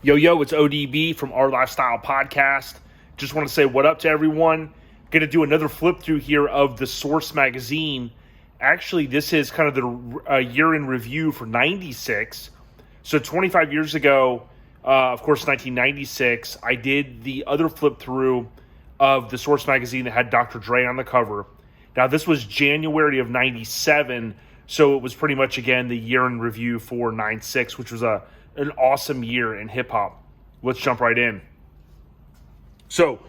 Yo, it's ODB from Our Lifestyle Podcast. Just want to say what up to everyone. Going to do another flip through here of the Source magazine. Actually, this is kind of the year in review for 96. So 25 years ago, of course, 1996, I did the other flip through of the Source magazine that had Dr. Dre on the cover. Now, this was January of 97, so it was pretty much, again, the year in review for 96, which was an awesome year in hip-hop. Let's jump right in. So,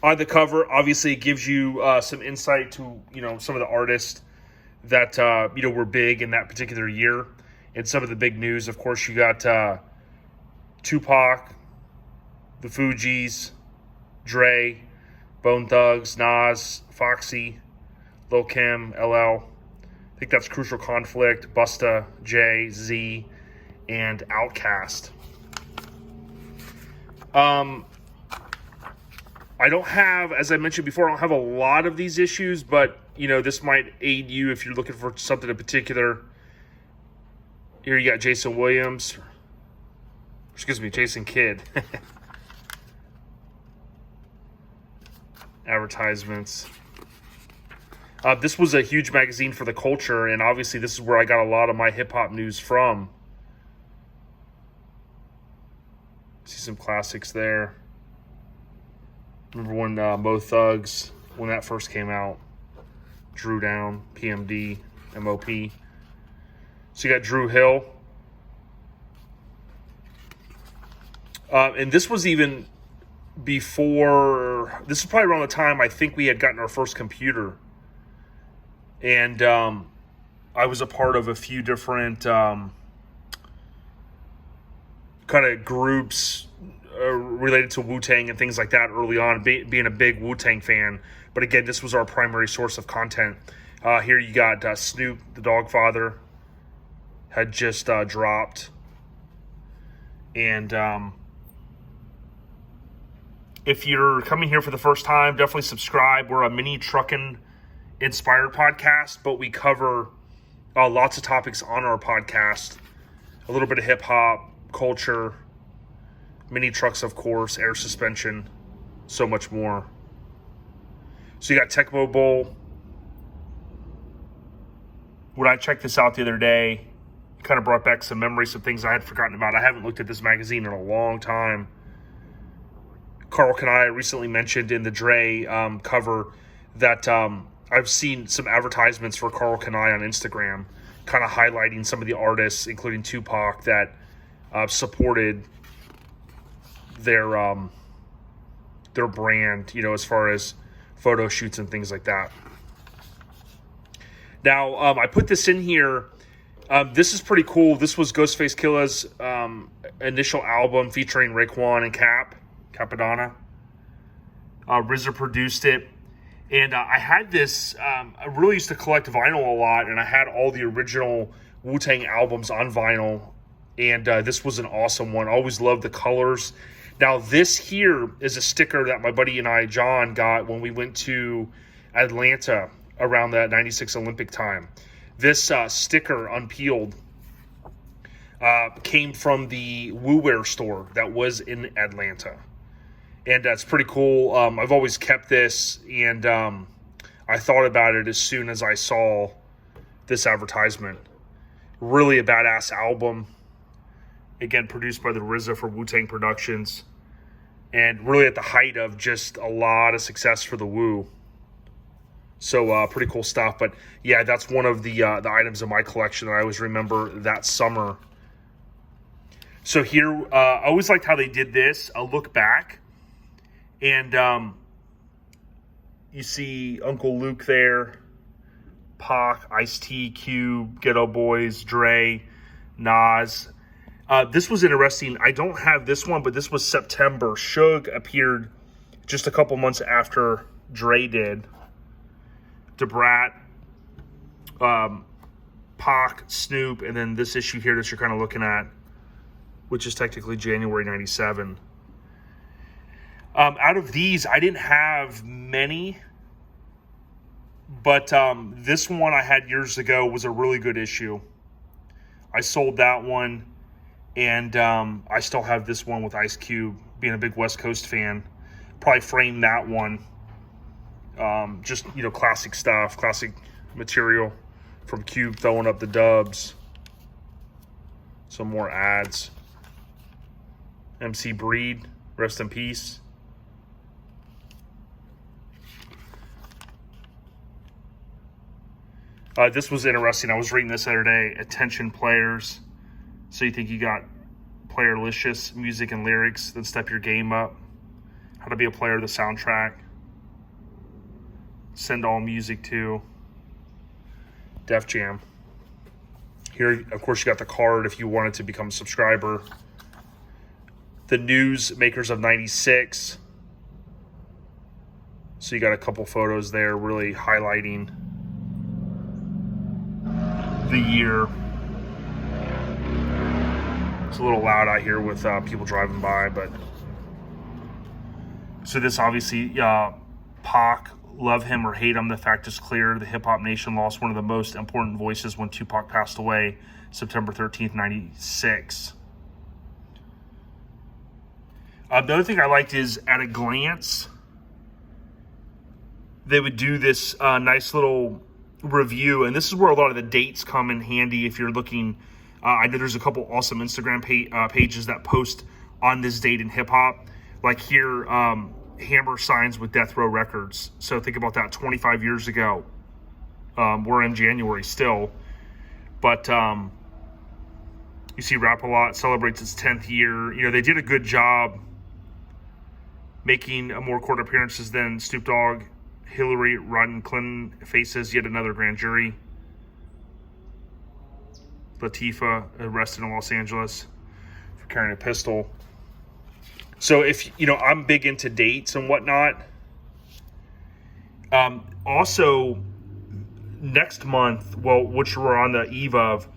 on the cover, obviously, it gives you some insight to, some of the artists that, were big in that particular year. And some of the big news, of course, you got Tupac, the Fugees, Dre, Bone Thugs, Nas, Foxy, Lil' Kim, LL. I think that's Crucial Conflict, Busta, Jay, Z, and Outkast. I don't have, as I mentioned before, I don't have a lot of these issues, but, this might aid you if you're looking for something in particular. Here you got Jason Kidd. Advertisements. This was a huge magazine for the culture, and obviously this is where I got a lot of my hip-hop news from. See some classics there. Remember when Mo Thugs, when that first came out, Drew Down, PMD, MOP. So you got Drew Hill. And this was even before, this is probably around the time I think we had gotten our first computer. And I was a part of a few different kind of groups related to Wu-Tang and things like that early on, being a big Wu-Tang fan. But again, this was our primary source of content. Here you got Snoop the Dog Father had just dropped. And if you're coming here for the first time, definitely subscribe. We're a mini trucking inspired podcast, but we cover lots of topics on our podcast. A little bit of hip-hop, culture, mini trucks, of course, air suspension, so much more. So you got Tecmo Bowl. When I checked this out the other day, it kind of brought back some memories, some things I had forgotten about. I haven't looked at this magazine in a long time. Carl Kanai recently mentioned in the Dre cover that I've seen some advertisements for Carl Kanai on Instagram, kind of highlighting some of the artists, including Tupac, that supported their brand, as far as photo shoots and things like that. Now, I put this in here. This is pretty cool. This was Ghostface Killas' initial album featuring Raekwon and Capadonna. RZA produced it. And I had this, I really used to collect vinyl a lot, and I had all the original Wu-Tang albums on vinyl, and this was an awesome one. I always loved the colors. Now, this here is a sticker that my buddy and I, John, got when we went to Atlanta around that 96 Olympic time. This sticker, unpeeled, came from the WooWear store that was in Atlanta. And that's pretty cool. I've always kept this, and I thought about it as soon as I saw this advertisement. Really a badass album. Again, produced by the RZA for Wu-Tang Productions. And really at the height of just a lot of success for the Wu. So pretty cool stuff. But yeah, that's one of the items in my collection that I always remember that summer. So here, I always liked how they did this. A look back. And you see Uncle Luke there, Pac, Ice-T, Cube, Ghetto Boys, Dre, Nas. This was interesting. I don't have this one, but this was September. Suge appeared just a couple months after Dre did. Da Brat, Pac, Snoop, and then this issue here that you're kind of looking at, which is technically January 97. Out of these, I didn't have many, but this one I had years ago was a really good issue. I sold that one, And I still have this one with Ice Cube, being a big West Coast fan. Probably frame that one. Just, classic stuff, classic material from Cube throwing up the dubs. Some more ads. MC Breed, rest in peace. This was interesting. I was reading this the other day. Attention players. So you think you got playerlicious music and lyrics, then step your game up. How to be a player, the soundtrack. Send all music to Def Jam. Here, of course, you got the card if you wanted to become a subscriber. The news makers of 96. So you got a couple photos there really highlighting the year. It's a little loud out here with people driving by, but so this obviously Pac, love him or hate him, the fact is clear. The hip hop nation lost one of the most important voices when Tupac passed away September 13th, 96. The other thing I liked is at a glance they would do this nice little review, and this is where a lot of the dates come in handy if you're looking. I know there's a couple awesome Instagram pages that post on this date in hip hop. Like here, Hammer signs with Deathrow Records. So think about that, 25 years ago. We're in January still. But you see Rap-A-Lot celebrates its 10th year. They did a good job making more court appearances than Snoop Dogg. Hillary Rodham Clinton faces yet another grand jury. Latifah arrested in Los Angeles for carrying a pistol. So if, I'm big into dates and whatnot. Also, next month, which we're on the eve of,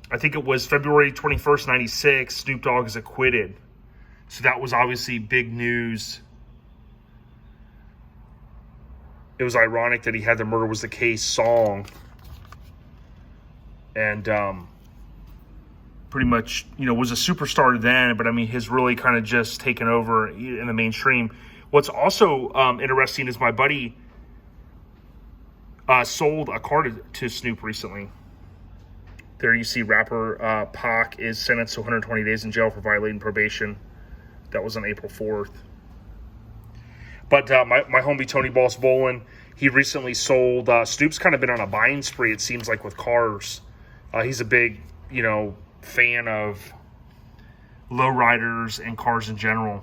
I think it was February 21st, 96, Snoop Dogg is acquitted. So that was obviously big news. It was ironic that he had the Murder Was the Case song. And pretty much, was a superstar then, but I mean, has really kind of just taken over in the mainstream. What's also interesting is my buddy sold a car to Snoop recently. There you see rapper Pac is sentenced to 120 days in jail for violating probation. That was on April 4th. But my homie Tony Boss Bolin, he recently sold. Snoop's kind of been on a buying spree, it seems like, with cars. He's a big, fan of lowriders and cars in general.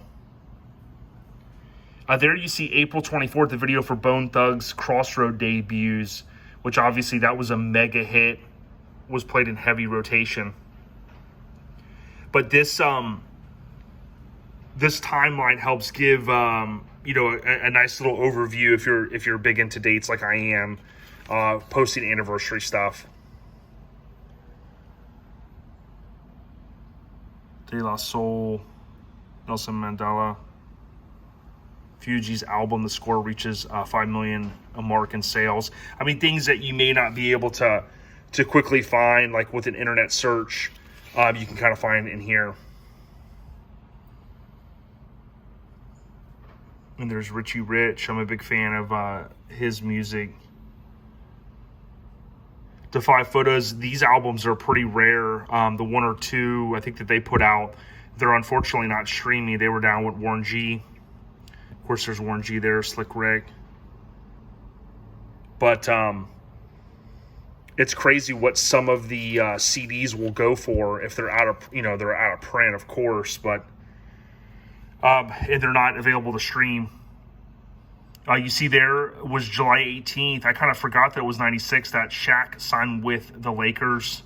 There you see April 24th, the video for Bone Thugs' Crossroad debuts, which obviously that was a mega hit, was played in heavy rotation. But this timeline helps give a nice little overview if you're big into dates like I am, posting anniversary stuff. De La Soul, Nelson Mandela. Fugees' album, The Score, reaches 5 million a mark in sales. I mean, things that you may not be able to quickly find, like with an internet search, you can kind of find in here. And there's Richie Rich. I'm a big fan of his music. The 5 photos, these albums are pretty rare. The 1 or 2, I think, that they put out, they're unfortunately not streaming. They were down with Warren G. Of course, there's Warren G there, Slick Rick. But it's crazy what some of the CDs will go for if they're out of print, of course, but and they're not available to stream. You see there was July 18th. I kind of forgot that it was 96 that Shaq signed with the Lakers.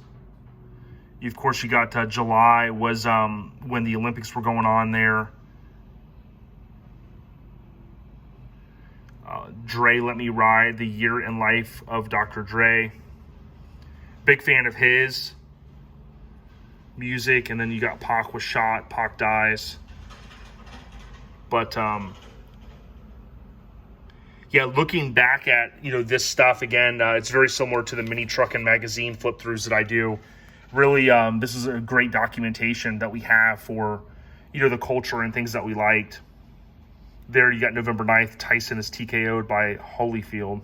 Of course, you got July was when the Olympics were going on there. Dre, Let Me Ride, the year in life of Dr. Dre. Big fan of his music. And then you got Pac was shot, Pac dies. But yeah, looking back at this stuff again, it's very similar to the mini truck and magazine flip throughs that I do. Really, this is a great documentation that we have for, the culture and things that we liked. There you got November 9th, Tyson is TKO'd by Holyfield.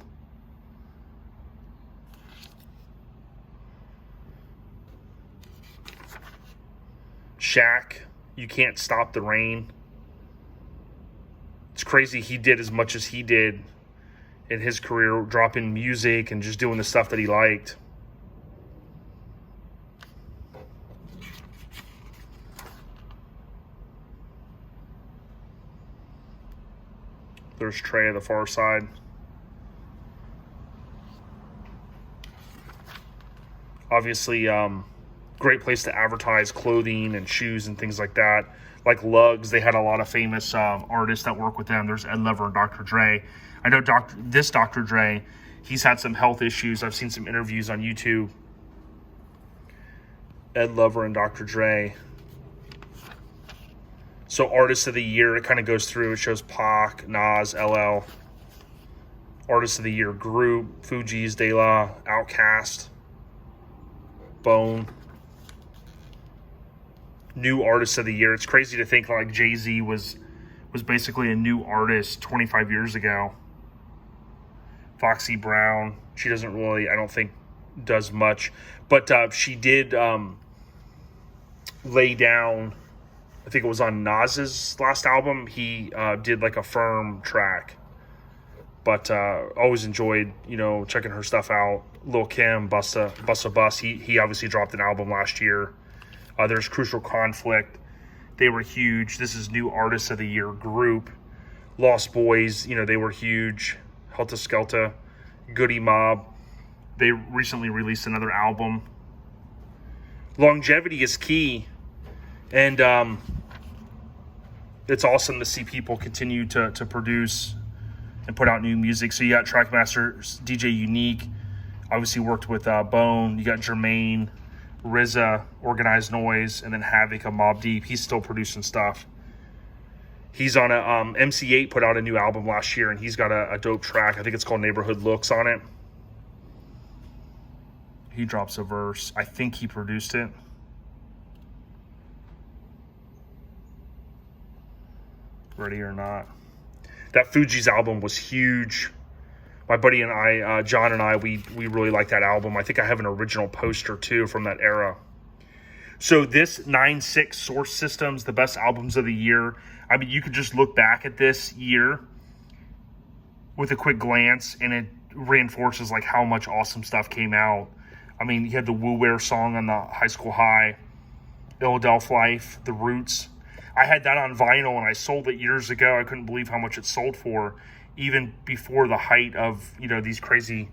Shaq, You Can't Stop the Rain. It's crazy he did as much as he did in his career, dropping music and just doing the stuff that he liked. There's Trey at the far side. Obviously, great place to advertise clothing and shoes and things like that. Like Lugs, they had a lot of famous artists that work with them. There's Ed Lover and Dr. Dre. I know Dr. Dre, he's had some health issues. I've seen some interviews on YouTube. Ed Lover and Dr. Dre. So Artist of the Year, it kind of goes through. It shows Pac, Nas, LL. Artist of the Year group, Fugees, De La, Outkast, Bone. New Artist of the Year. It's crazy to think like Jay-Z was basically a new artist 25 years ago. Foxy Brown, she doesn't really, I don't think, does much. But she did lay down, I think it was on Nas's last album, he did like a Firm track. But always enjoyed, checking her stuff out. Lil' Kim, Busta Bus, he obviously dropped an album last year. There's Crucial Conflict. They were huge. This is New Artist of the Year group. Lost Boys, they were huge. Helta Skelta, Goody Mob. They recently released another album. Longevity is key. And it's awesome to see people continue to produce and put out new music. So you got Trackmaster DJ Unique. Obviously worked with Bone. You got Jermaine, RZA, Organized Noise, and then Havoc of Mobb Deep. He's still producing stuff. He's on a MC8 put out a new album last year, and he's got a dope track. I think it's called Neighborhood Looks on it. He drops a verse. I think he produced it. Ready or Not. That Fugees album was huge. My buddy and I, John and I, we really like that album. I think I have an original poster too from that era. So this 9-6 Source Systems, the best albums of the year. I mean, you could just look back at this year with a quick glance, and it reinforces like how much awesome stuff came out. I mean, you had the Woo Wear song on the High School High, Illadelph Life, The Roots. I had that on vinyl, and I sold it years ago. I couldn't believe how much it sold for, even before the height of, these crazy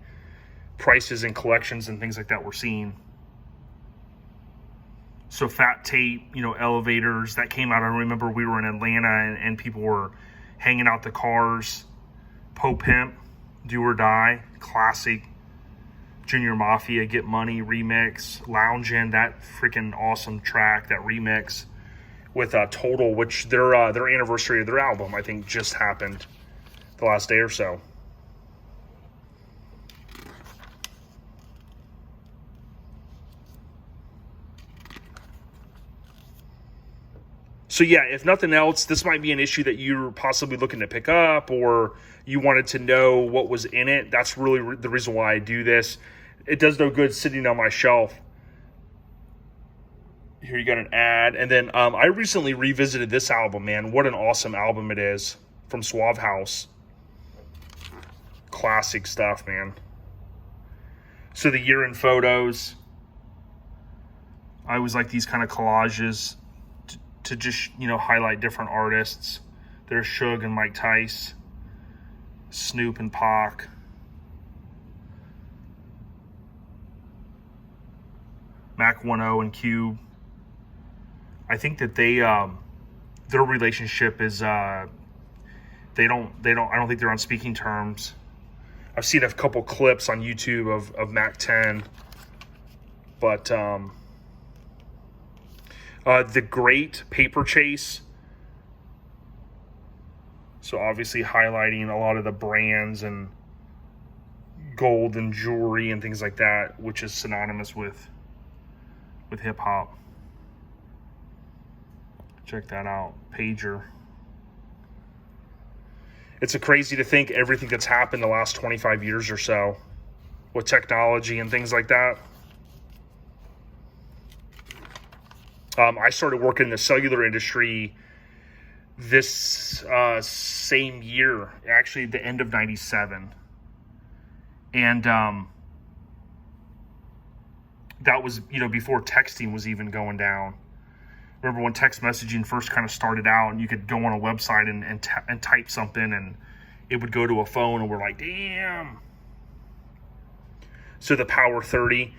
prices and collections and things like that we're seeing. So Fat Tape, Elevators, that came out. I remember we were in Atlanta, and people were hanging out the cars. Poe Pimp, Do or Die, classic. Junior Mafia, Get Money remix. Loungin', that freaking awesome track, that remix with Total, which their anniversary of their album, I think, just happened the last day or so. So yeah, if nothing else, this might be an issue that you're possibly looking to pick up, or you wanted to know what was in it. That's really the reason why I do this. It does no good sitting on my shelf. Here you got an ad. And then I recently revisited this album, man. What an awesome album it is, from Suave House. Classic stuff, man. So the year in photos. I always like these kind of collages to just, highlight different artists. There's Suge and Mike Tice. Snoop and Pac. Mac 10 and Cube. I think that they their relationship is I don't think they're on speaking terms. I've seen a couple clips on YouTube of Mac 10, but The Great Paper Chase. So obviously highlighting a lot of the brands and gold and jewelry and things like that, which is synonymous with with hip hop. Check that out, pager. It's crazy to think everything that's happened the last 25 years or so with technology and things like that. I started working in the cellular industry this same year, actually the end of 97. And that was, before texting was even going down. Remember when text messaging first kind of started out and you could go on a website and type something and it would go to a phone and we're like, damn. So the Power 30.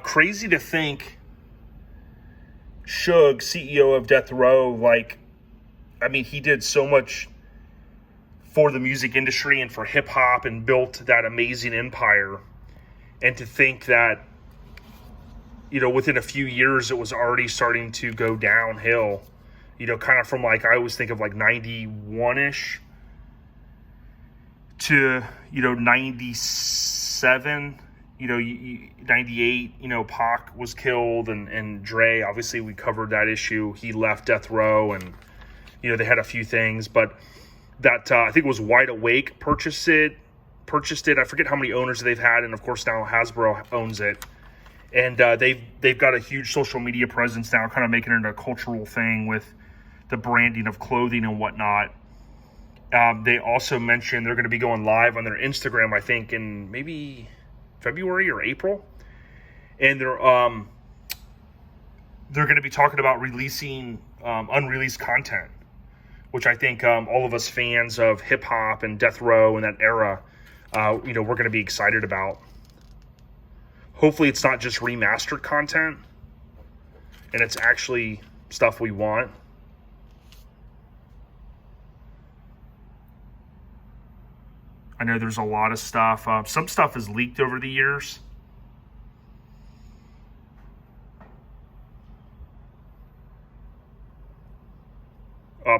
Crazy to think Suge, CEO of Deathrow, he did so much for the music industry and for hip hop and built that amazing empire. And to think that, within a few years, it was already starting to go downhill, kind of from I always think of 91-ish to, 97, 98, Pac was killed and Dre, obviously we covered that issue. He left Deathrow and, they had a few things, but that, I think it was Wide Awake purchased it. I forget how many owners they've had. And of course now Hasbro owns it. And they've got a huge social media presence now, kind of making it a cultural thing with the branding of clothing and whatnot. They also mentioned they're going to be going live on their Instagram, I think, in maybe February or April. And they're going to be talking about releasing unreleased content, which I think all of us fans of hip-hop and Deathrow and that era, we're going to be excited about. Hopefully it's not just remastered content and it's actually stuff we want. I know there's a lot of stuff. Some stuff is leaked over the years.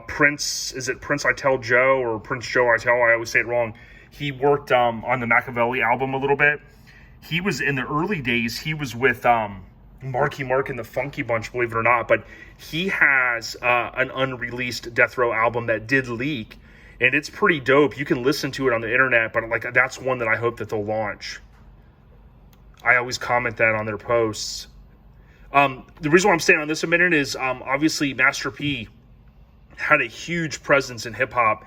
Prince, is it Prince I Tell Joe or Prince Joe I Tell? I always say it wrong. He worked on the Machiavelli album a little bit. He was, in the early days, he was with Marky Mark and the Funky Bunch, believe it or not. But he has an unreleased Deathrow album that did leak. And it's pretty dope. You can listen to it on the internet, but that's one that I hope that they'll launch. I always comment that on their posts. The reason why I'm staying on this a minute is obviously Master P had a huge presence in hip hop.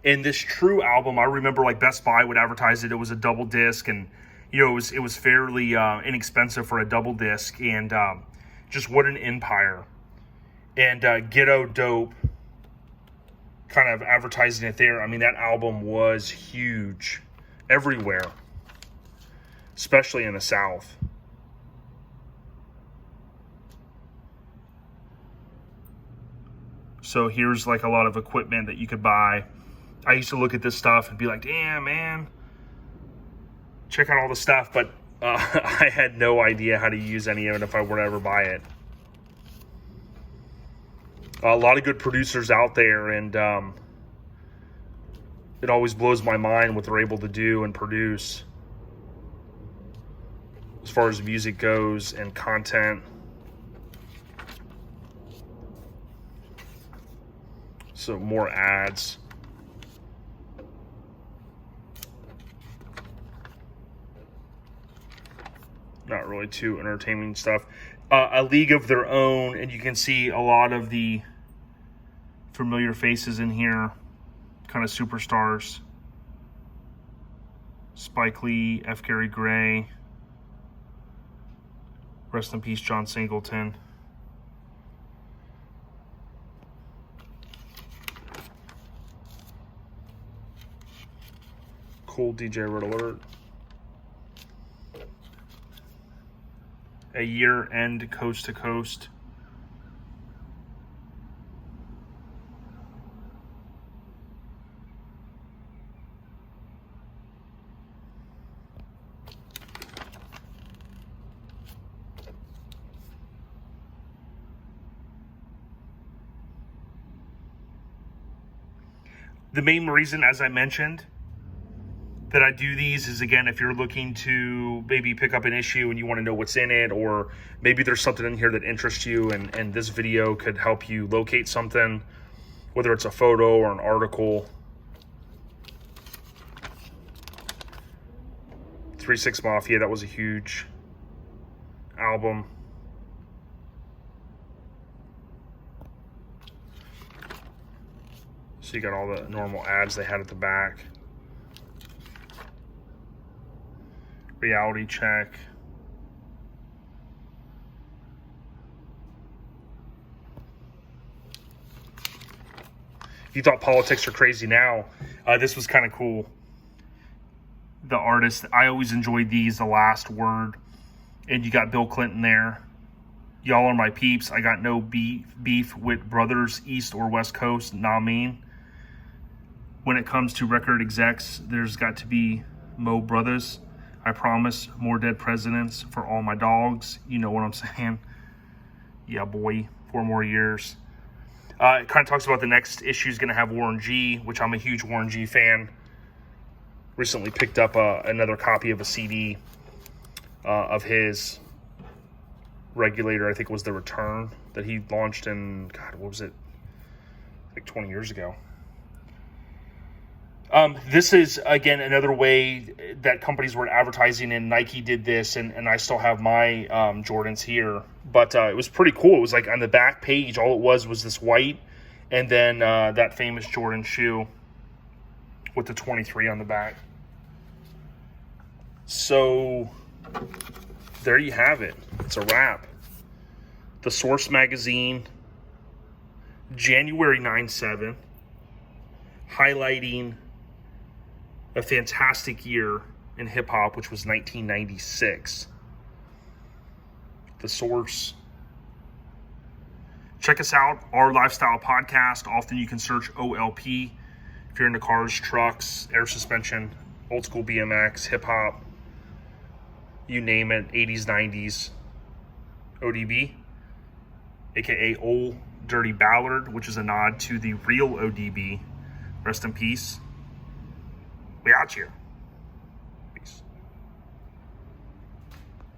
And this Thru album, I remember Best Buy would advertise it. It was a double disc, and it was fairly inexpensive for a double disc, and just what an empire. And Ghetto Dope kind of advertising it there. I mean, that album was huge everywhere, especially in the South. So here's a lot of equipment that you could buy. I used to look at this stuff and be like, damn, man, check out all the stuff. But I had no idea how to use any of it if I were to ever buy it. A lot of good producers out there, and it always blows my mind what they're able to do and produce as far as music goes and content. So more ads. Not really too entertaining stuff. A League of Their Own, and you can see a lot of the familiar faces in here, kind of superstars. Spike Lee, F. Gary Gray, rest in peace, John Singleton. Cool DJ Red Alert. A year-end coast to coast. The main reason, as I mentioned, that I do these is, again, if you're looking to maybe pick up an issue and you want to know what's in it, or maybe there's something in here that interests you and this video could help you locate something, whether it's a photo or an article. 3 6 Mafia, that was a huge album. So you got all the normal ads they had at the back. Reality check. If you thought politics are crazy now, this was kind of cool. The artist, I always enjoyed these, The Last Word. And you got Bill Clinton there. Y'all are my peeps. I got no beef with brothers, East or West Coast, nah mean. When it comes to record execs, there's got to be Mo Brothers. I promise more dead presidents for all my dogs. You know what I'm saying? Yeah, boy, 4 more years. It kind of talks about the next issue is going to have Warren G, which I'm a huge Warren G fan. Recently picked up another copy of a CD of his Regulator. I think it was The Return that he launched in, God, what was it? Like 20 years ago. This is, again, another way that companies were advertising, and Nike did this, and I still have my Jordans here. But it was pretty cool. It was like on the back page, all it was this white, and then that famous Jordan shoe with the 23 on the back. So there you have it. It's a wrap. The Source magazine, January 9/7, highlighting a fantastic year in hip-hop, which was 1996. The Source. Check us out, Our Lifestyle Podcast. Often you can search OLP if you're into cars, trucks, air suspension, old school BMX, hip-hop, you name it, 80s, 90s. ODB, aka Old Dirty Ballard, which is a nod to the real ODB. Rest in peace. We out here.